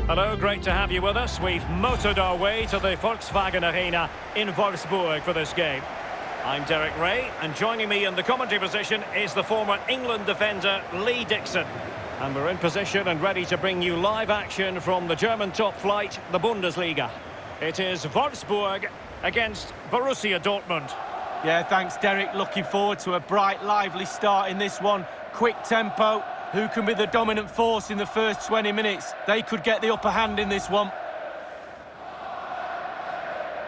Hello, great to have you with us. We've motored our way to the Volkswagen Arena in Wolfsburg for this game. I'm Derek Ray, and joining me in the commentary position is the former England defender Lee Dixon. And we're in position and ready to bring you live action from the German top flight, the Bundesliga. It is Wolfsburg against Borussia Dortmund. Yeah, thanks, Derek. Looking forward to a bright, lively start in this one. Quick tempo. Who can be the dominant force in the first 20 minutes? They could get the upper hand in this one.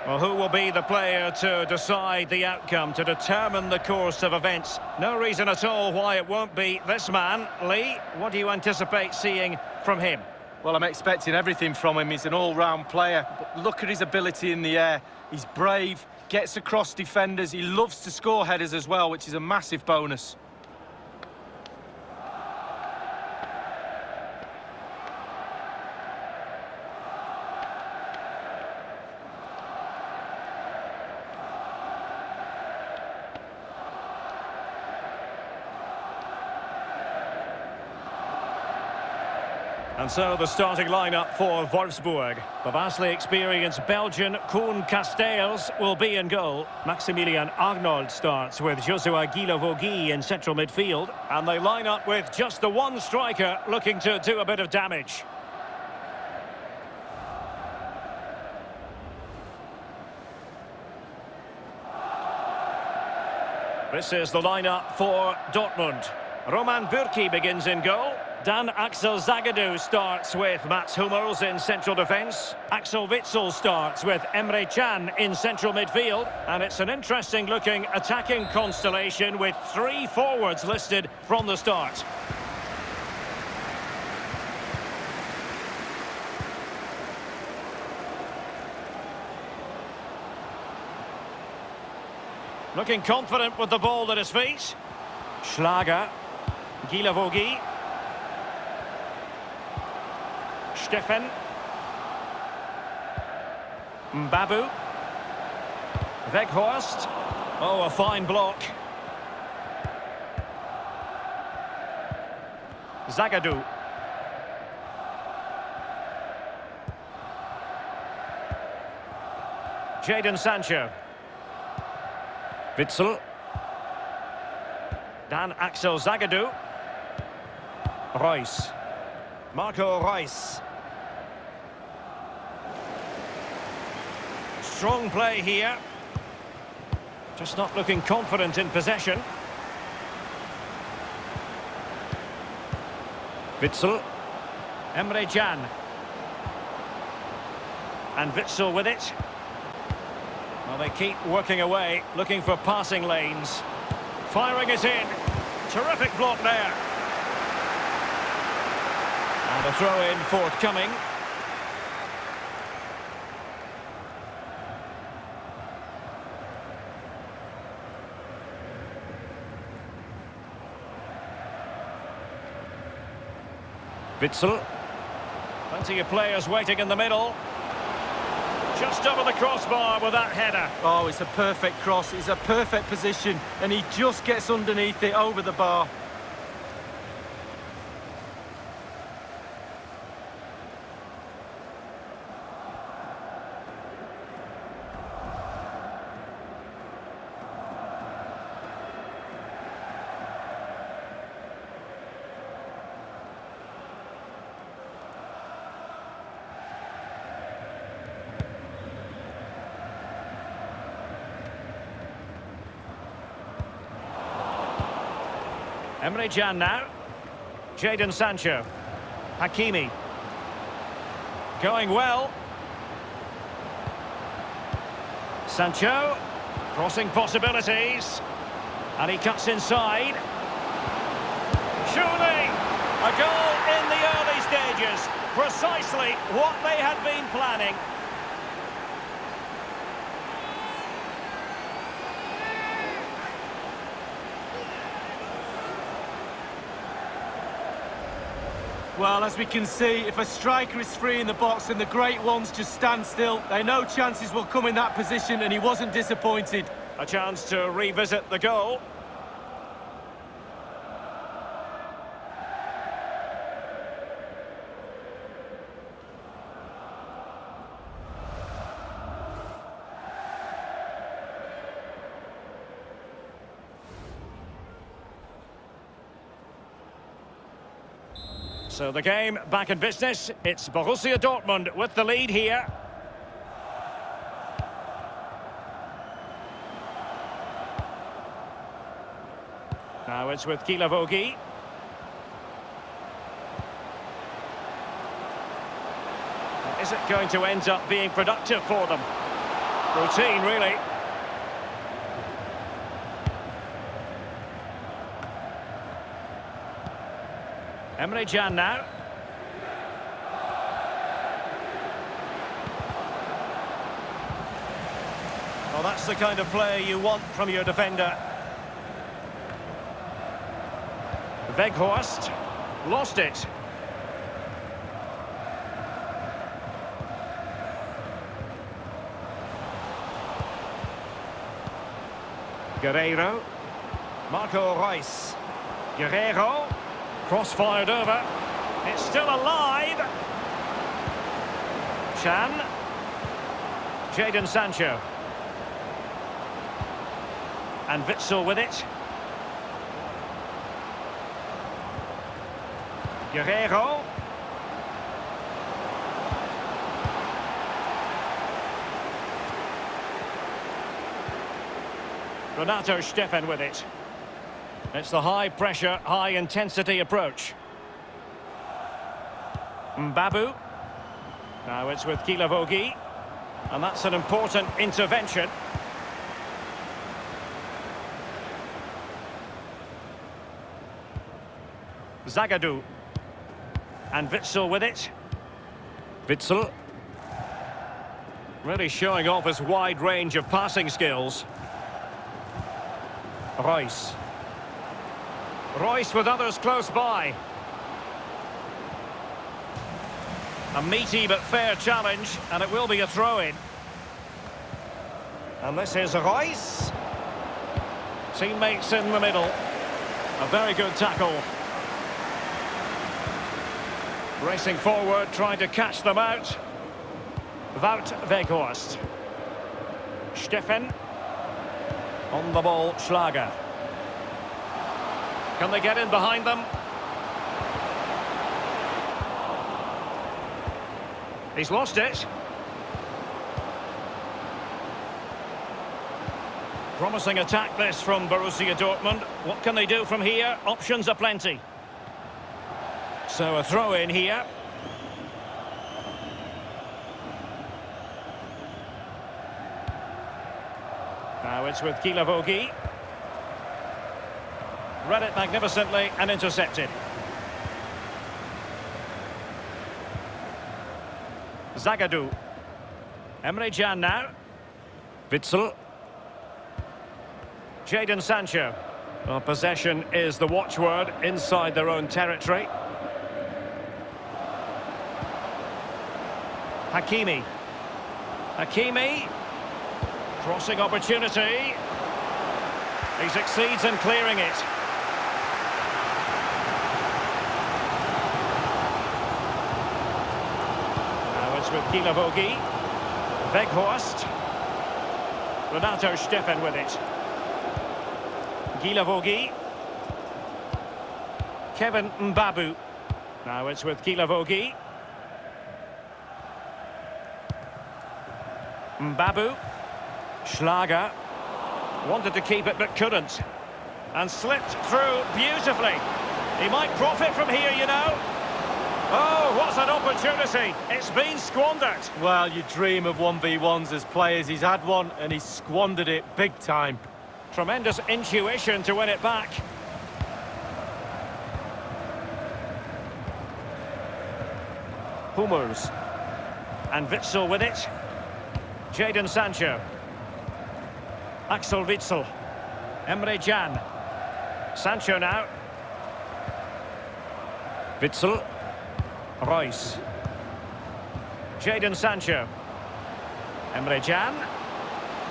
Well, who will be the player to decide the outcome, to determine the course of events? No reason at all why it won't be this man. Lee, what do you anticipate seeing from him? Well, I'm expecting everything from him. He's an all-round player. But look at his ability in the air. He's brave, gets across defenders. He loves to score headers as well, which is a massive bonus. And so the starting lineup for Wolfsburg. The vastly experienced Belgian Koen Casteels will be in goal. Maximilian Arnold starts with Joshua Guilavogui in central midfield. And they line up with just the one striker looking to do a bit of damage. This is the lineup for Dortmund. Roman Bürki begins in goal. Dan Axel Zagadou starts with Mats Hummels in central defence. Axel Witsel starts with Emre Can in central midfield. And it's an interesting looking attacking constellation with three forwards listed from the start. Looking confident with the ball at his feet. Schlager. Guilavogui. Steffen. Mbabu. Weghorst. Oh, a fine block. Zagadou. Jadon Sancho. Witsel. Dan Axel Zagadou. Reus. Marco Reus. Strong play here. Just not looking confident in possession. Witsel. Emre Can. And Witsel with it. Well, they keep working away, looking for passing lanes. Firing it in. Terrific block there. And a throw-in forthcoming. Witsel. Plenty of players waiting in the middle. Just over the crossbar with that header. Oh, it's a perfect cross. It's a perfect position. And he just gets underneath it over the bar. Emre Can now. Jadon Sancho. Hakimi. Going well. Sancho. Crossing possibilities. And he cuts inside. Surely a goal in the early stages. Precisely what they had been planning. Well, as we can see, if a striker is free in the box and the great ones just stand still, they know chances will come in that position, and he wasn't disappointed. A chance to revisit the goal. So the game back in business. It's Borussia Dortmund with the lead here. Now it's with Kilavogi. Is it going to end up being productive for them? Routine, really. Emre Can now. Well, that's the kind of play you want from your defender. Weghorst lost it. Guerreiro. Marco Reus. Guerreiro. Cross-fired over. It's still alive. Can. Jadon Sancho. And Witsel with it. Guerreiro. Renato Steffen with it. It's the high-pressure, high-intensity approach. Mbabu. Now it's with Kilavogi. And that's an important intervention. Zagadou. And Witsel with it. Witsel. Really showing off his wide range of passing skills. Reus. Reus with others close by. A meaty but fair challenge, and it will be a throw-in. And this is Reus. Teammates in the middle. A very good tackle. Racing forward, trying to catch them out. Wout Weghorst. Steffen. On the ball, Schlager. Can they get in behind them? He's lost it. Promising attack this from Borussia Dortmund. What can they do from here? Options are plenty. So a throw in here. Now it's with Kilavogi. Read it magnificently and intercepted. Zagadou. Emre Can now. Witsel. Jadon Sancho. Well, possession is the watchword inside their own territory. Hakimi. Hakimi. Crossing opportunity. He succeeds in clearing it. Now it's with Kilavogi. Weghorst. Renato Steffen with it. Kilavogi. Kevin Mbabu. Now it's with Kilavogi. Mbabu. Schlager. Wanted to keep it but couldn't. And slipped through beautifully. He might profit from here, you know. Oh, what an opportunity. It's been squandered. Well, you dream of 1v1s as players. He's had one and he's squandered it big time. Tremendous intuition to win it back. Hummels. And Witsel with it. Jadon Sancho. Axel Witsel. Emre Can. Sancho now. Witsel. Reus. Jadon Sancho. Emre Can.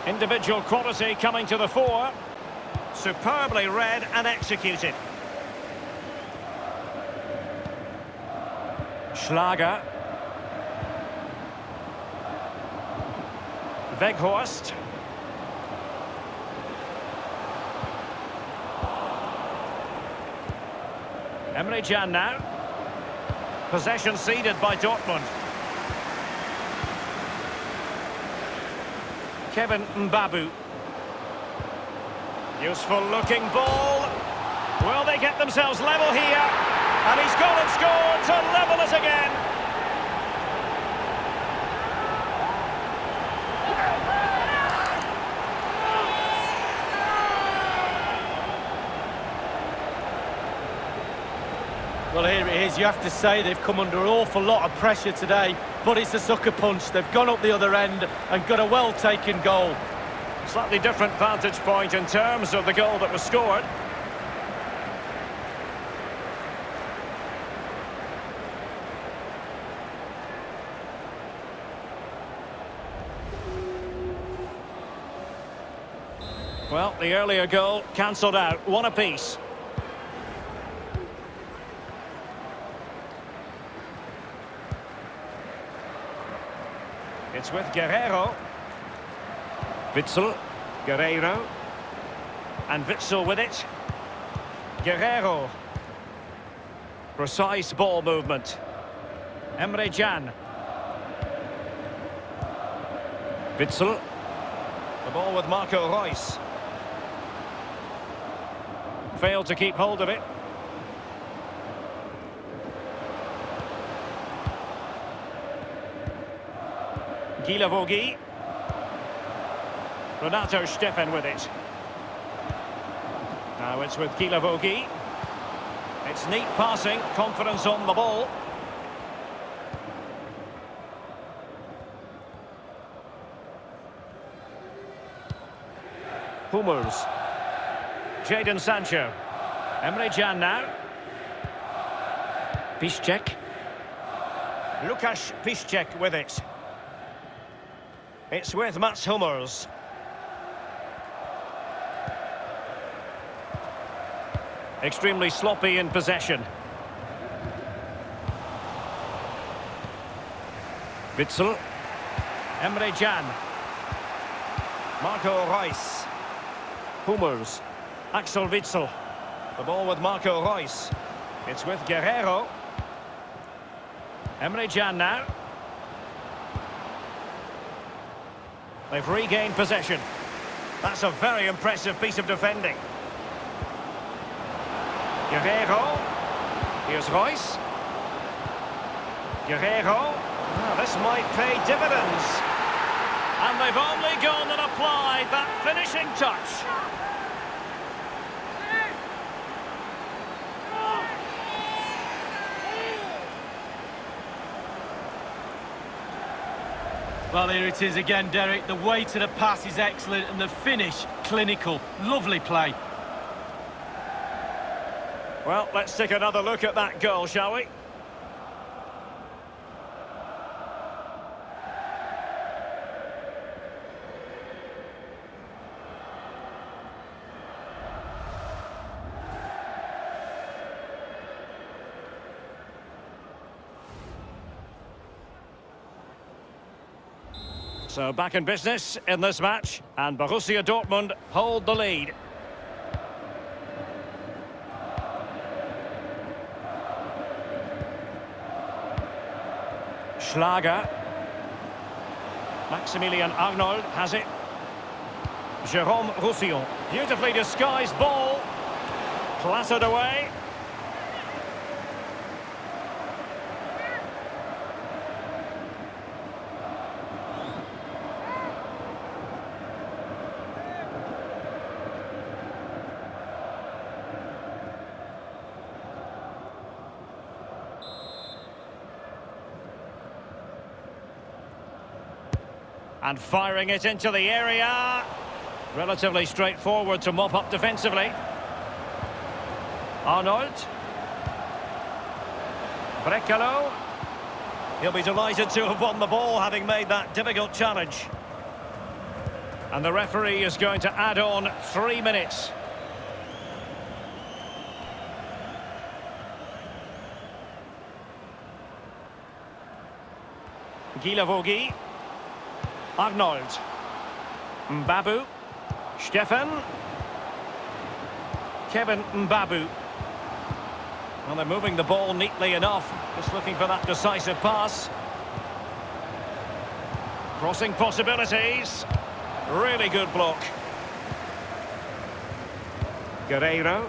Individual quality coming to the fore. Superbly read and executed. Schlager. Weghorst. Emre Can now. Possession ceded by Dortmund. Kevin Mbabu. Useful looking ball. Will they get themselves level here? And he's gone and scored to level us again. Well, here it is. You have to say they've come under an awful lot of pressure today, but it's a sucker punch. They've gone up the other end and got a well-taken goal. Slightly different vantage point in terms of the goal that was scored. Well, the earlier goal cancelled out. One apiece. It's with Guerrero. Witsel. Guerrero. And Witsel with it. Guerrero. Precise ball movement. Emre Can. Witsel. The ball with Marco Reus. Failed to keep hold of it. Guilavogui. Renato Steffen with it. Now it's with Guilavogui. It's neat passing, confidence on the ball. Hummels. Jadon Sancho. Emre Can now. Piszczek. Łukasz Piszczek with it. It's with Mats Hummels. Extremely sloppy in possession. Witsel. Emre Can. Marco Reus. Hummels. Axel Witsel. The ball with Marco Reus. It's with Guerrero. Emre Can now. They've regained possession. That's a very impressive piece of defending. Guerrero. Here's Reus. Guerrero. Oh, this might pay dividends. And they've only gone and applied that finishing touch. Well, here it is again, Derek. The way to the pass is excellent and the finish clinical. Lovely play. Well, let's take another look at that goal, shall we? So back in business in this match, and Borussia Dortmund hold the lead. Schlager. Maximilian Arnold has it. Jérôme Roussillon. Beautifully disguised ball. Clattered away. And firing it into the area. Relatively straightforward to mop up defensively. Arnold. Brekalo. He'll be delighted to have won the ball, having made that difficult challenge. And the referee is going to add on 3 minutes. Guilavogui. Arnold. Mbabu. Steffen. Kevin Mbabu. Well, they're moving the ball neatly enough. Just looking for that decisive pass. Crossing possibilities. Really good block. Guerreiro.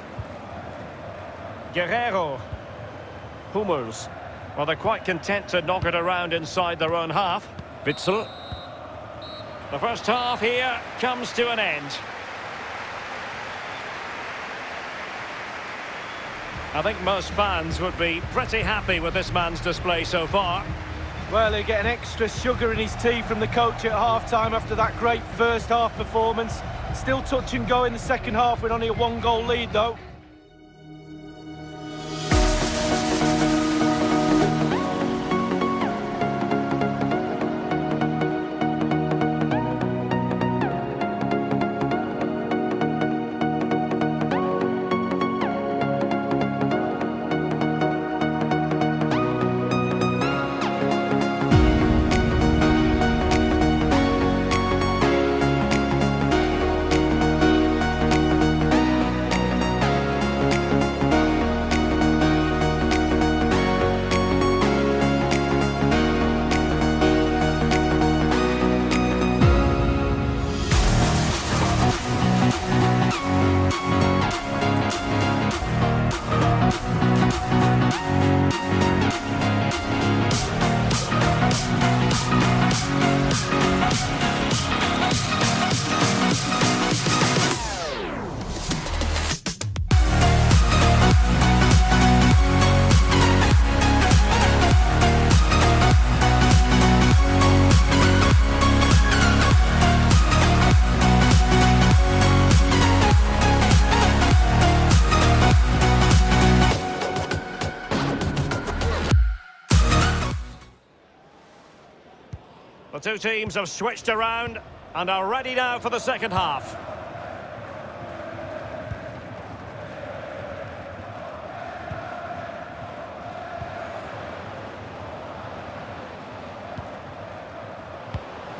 Hummels. Well, they're quite content to knock it around inside their own half. Witsel. The first half here comes to an end. I think most fans would be pretty happy with this man's display so far. Well, he'll get an extra sugar in his tea from the coach at half-time after that great first-half performance. Still touch and go in the second half with only a one-goal lead, though. The two teams have switched around and are ready now for the second half.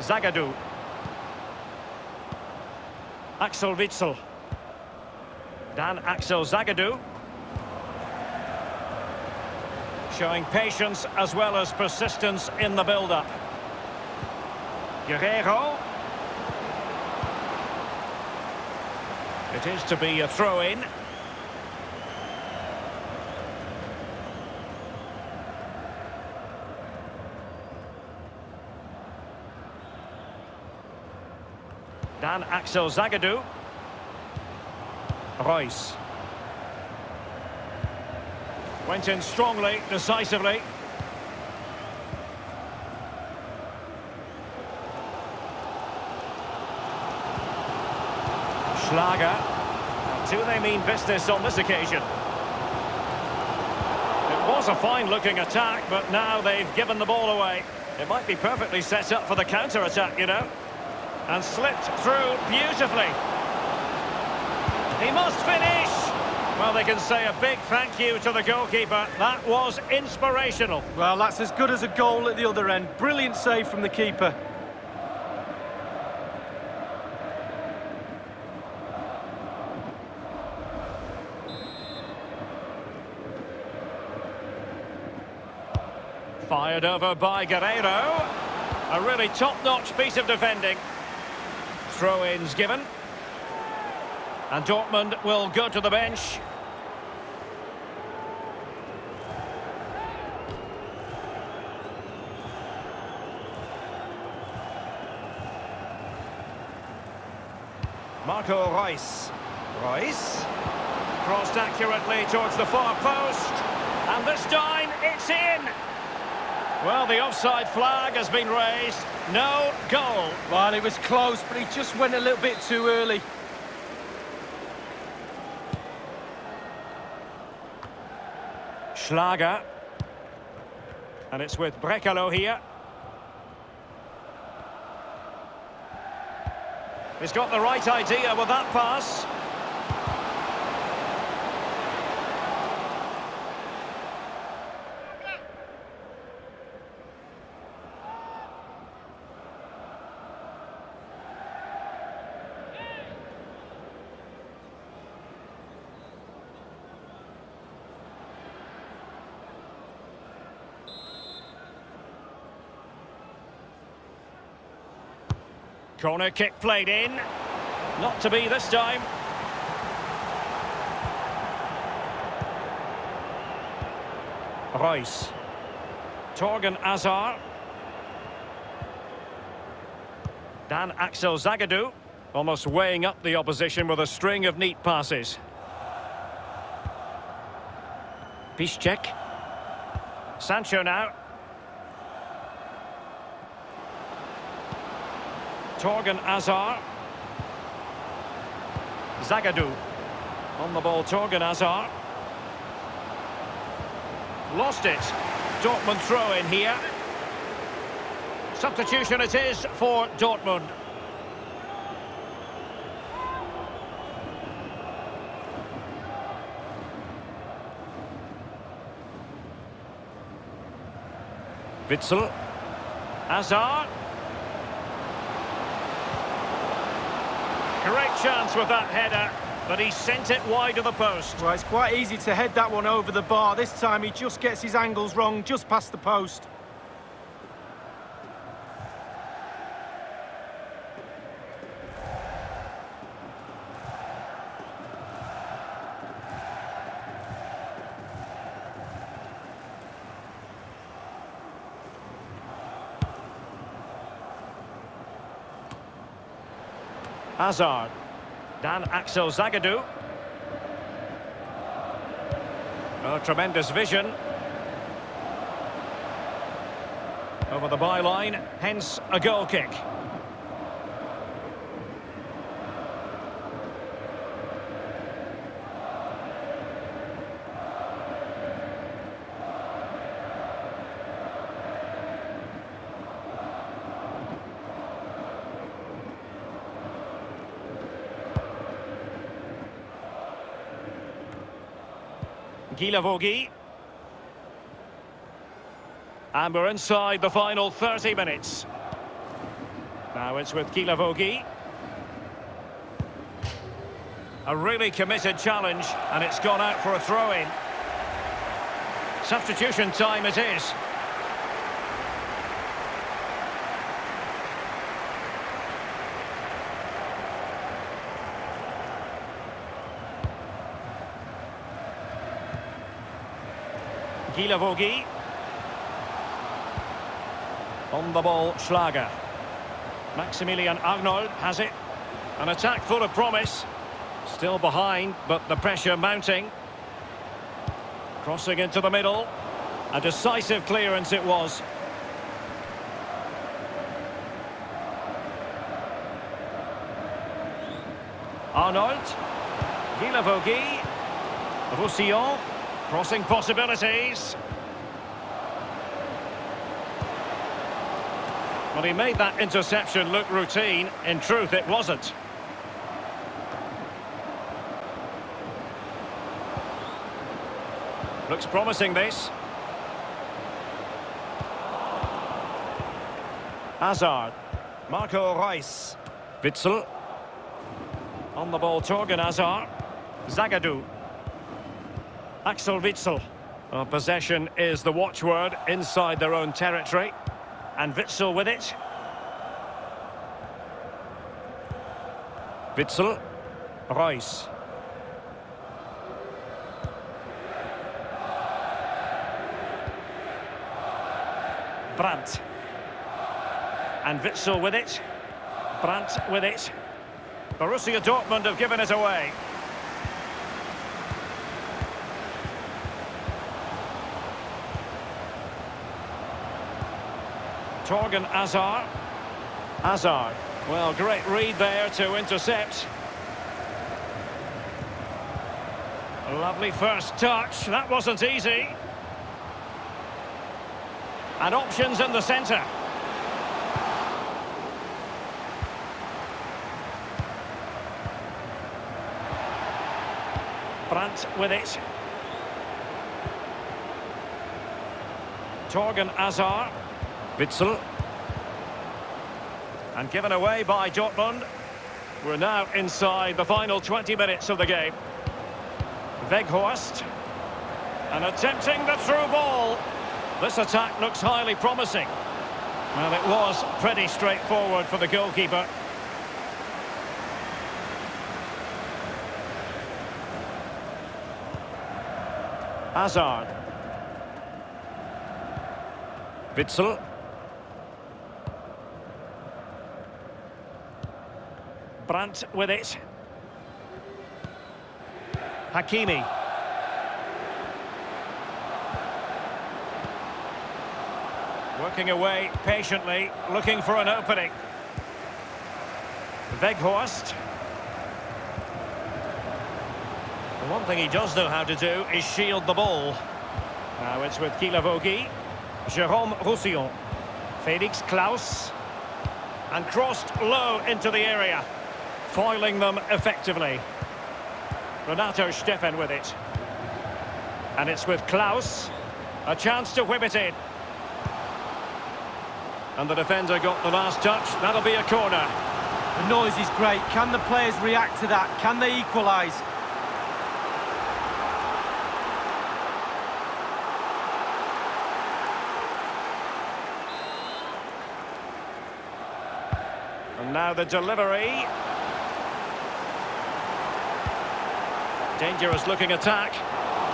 Zagadou. Axel Witsel. Dan Axel Zagadou. Showing patience as well as persistence in the build-up. Guerreiro. It is to be a throw-in. Dan Axel Zagadou. Royce. Went in strongly, decisively. Schlager. Do they mean business on this occasion? It was a fine-looking attack, but now they've given the ball away. It might be perfectly set up for the counter-attack, you know. And slipped through beautifully. He must finish! Well, they can say a big thank you to the goalkeeper. That was inspirational. Well, that's as good as a goal at the other end. Brilliant save from the keeper. Fired over by Guerreiro. A really top-notch piece of defending. Throw-ins given. And Dortmund will go to the bench. Marco Reus. Reus. Crossed accurately towards the far post. And this time, it's in! Well, the offside flag has been raised. No goal. Well, it was close, but he just went a little bit too early. Schlager. And it's with Brekalo here. He's got the right idea with that pass. Corner kick played in. Not to be this time. Reus. Torgan Hazard. Dan Axel Zagadou. Almost weighing up the opposition with a string of neat passes. Piszczek. Sancho now. Torgan Hazard. Zagadou. On the ball, Torgan Hazard. Lost it. Dortmund throw in here. Substitution it is for Dortmund. Witsel. Hazard. Great chance with that header, but he sent it wide of the post. Well, it's quite easy to head that one over the bar. This time he just gets his angles wrong, just past the post. Hazard. Dan Axel Zagadou. Oh, tremendous vision. Over the byline, hence a goal kick. Guilavogui. And we're inside the final 30 minutes. Now it's with Guilavogui. A really committed challenge, and it's gone out for a throw-in. Substitution time it is. Guilavogui. On the ball, Schlager. Maximilian Arnold has it. An attack full of promise. Still behind, but the pressure mounting. Crossing into the middle. A decisive clearance it was. Arnold. Guilavogui. Roussillon. Crossing possibilities. Well, he made that interception look routine. In truth, it wasn't. Looks promising, this. Hazard. Marco Reus. Witsel. On the ball, Torgan Hazard. Zagadou. Axel Witsel. Well, possession is the watchword inside their own territory. And Witsel with it. Witsel. Reus. Brandt. And Witsel with it. Brandt with it. Borussia Dortmund have given it away. Torgan Hazard. Hazard. Well, great read there to intercept. A lovely first touch. That wasn't easy. And options in the centre. Brandt with it. Torgan Hazard. Witsel. And given away by Dortmund. We're now inside the final 20 minutes of the game. Weghorst. And attempting the through ball. This attack looks highly promising. Well, it was pretty straightforward for the goalkeeper. Hazard. Witsel. Brandt with it. Hakimi. Working away patiently, looking for an opening. Weghorst. The one thing he does know how to do is shield the ball. Now it's with Kilavogi. Jérôme Roussillon. Felix Klaus. And crossed low into the area. Foiling them effectively. Renato Steffen with it. And it's with Klaus. A chance to whip it in. And the defender got the last touch. That'll be a corner. The noise is great. Can the players react to that? Can they equalise? And now the delivery. Dangerous looking attack.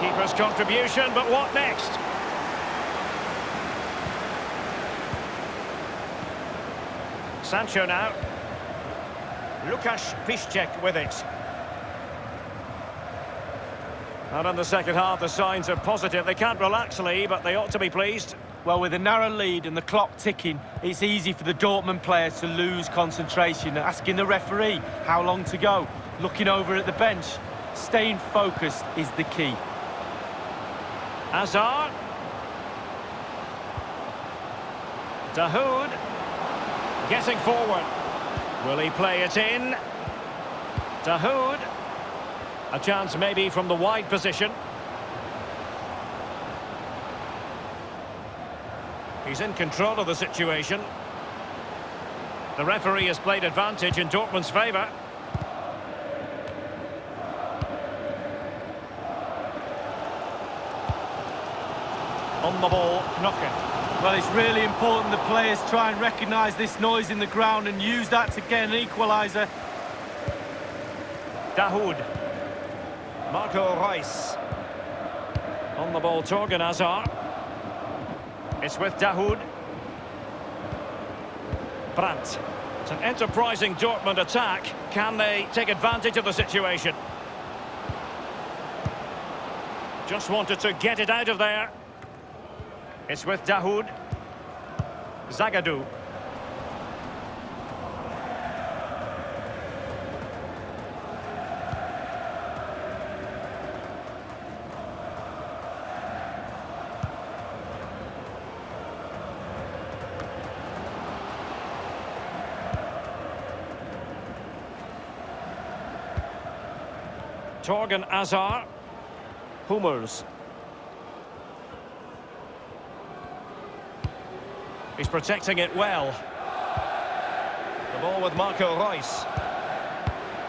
Keeper's contribution, but what next? Sancho now. Łukasz Piszczek with it. And in the second half, the signs are positive. They can't relax, Lee, but they ought to be pleased. Well, with a narrow lead and the clock ticking, it's easy for the Dortmund players to lose concentration. Asking the referee how long to go. Looking over at the bench. Staying focused is the key. Hazard. Dahoud. Getting forward. Will he play it in? Dahoud. A chance maybe from the wide position. He's in control of the situation. The referee has played advantage in Dortmund's favour. On the ball, Knocker. Well, it's really important the players try and recognise this noise in the ground and use that to get an equaliser. Dahoud. Marco Reus. On the ball, Torgan Hazard. It's with Dahoud. Brandt. It's an enterprising Dortmund attack. Can they take advantage of the situation? Just wanted to get it out of there. It's with Dahoud. Zagadou. Torgan Hazard. Hummels. He's protecting it well. The ball with Marco Reus.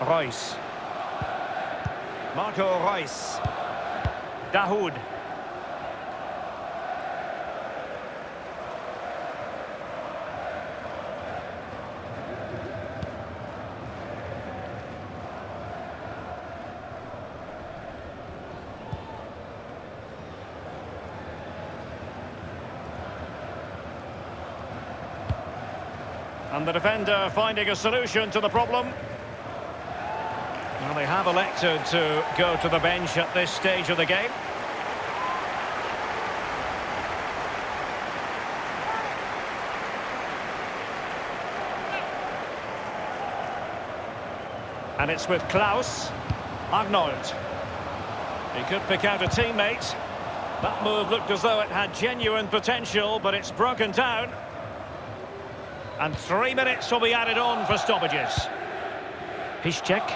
Reus. Marco Reus. Dahoud. And the defender finding a solution to the problem. Well, they have elected to go to the bench at this stage of the game. And it's with Klaus. Arnold. He could pick out a teammate. That move looked as though it had genuine potential, but it's broken down. And 3 minutes will be added on for stoppages. Piszczek.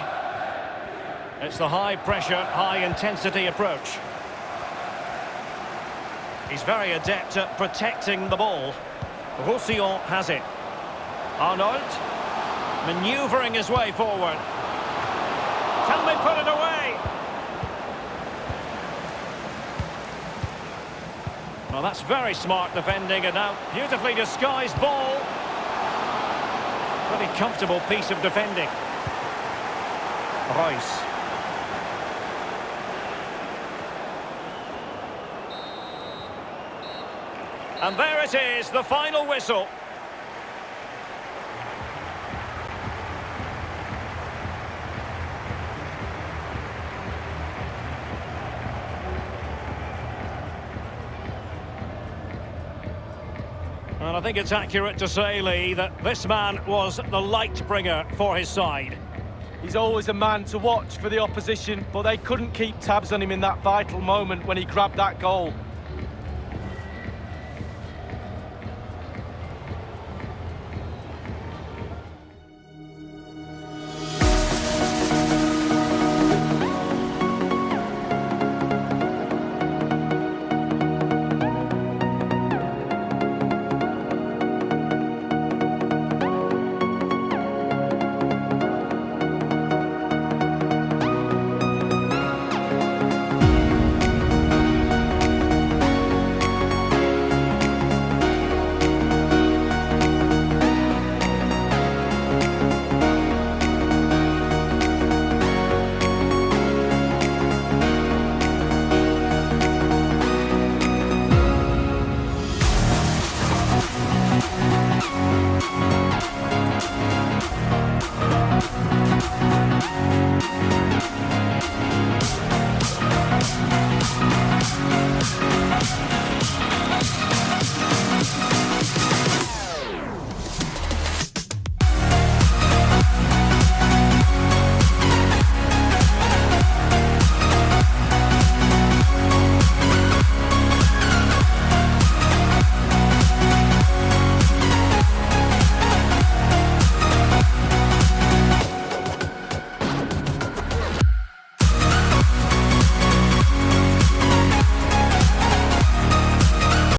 It's the high-pressure, high-intensity approach. He's very adept at protecting the ball. Roussillon has it. Arnold. Manoeuvring his way forward. Can they put it away? Well, that's very smart defending, and now beautifully disguised ball. Pretty comfortable piece of defending. Reus. And there it is, the final whistle. And I think it's accurate to say, Lee, that this man was the light bringer for his side. He's always a man to watch for the opposition, but they couldn't keep tabs on him in that vital moment when he grabbed that goal.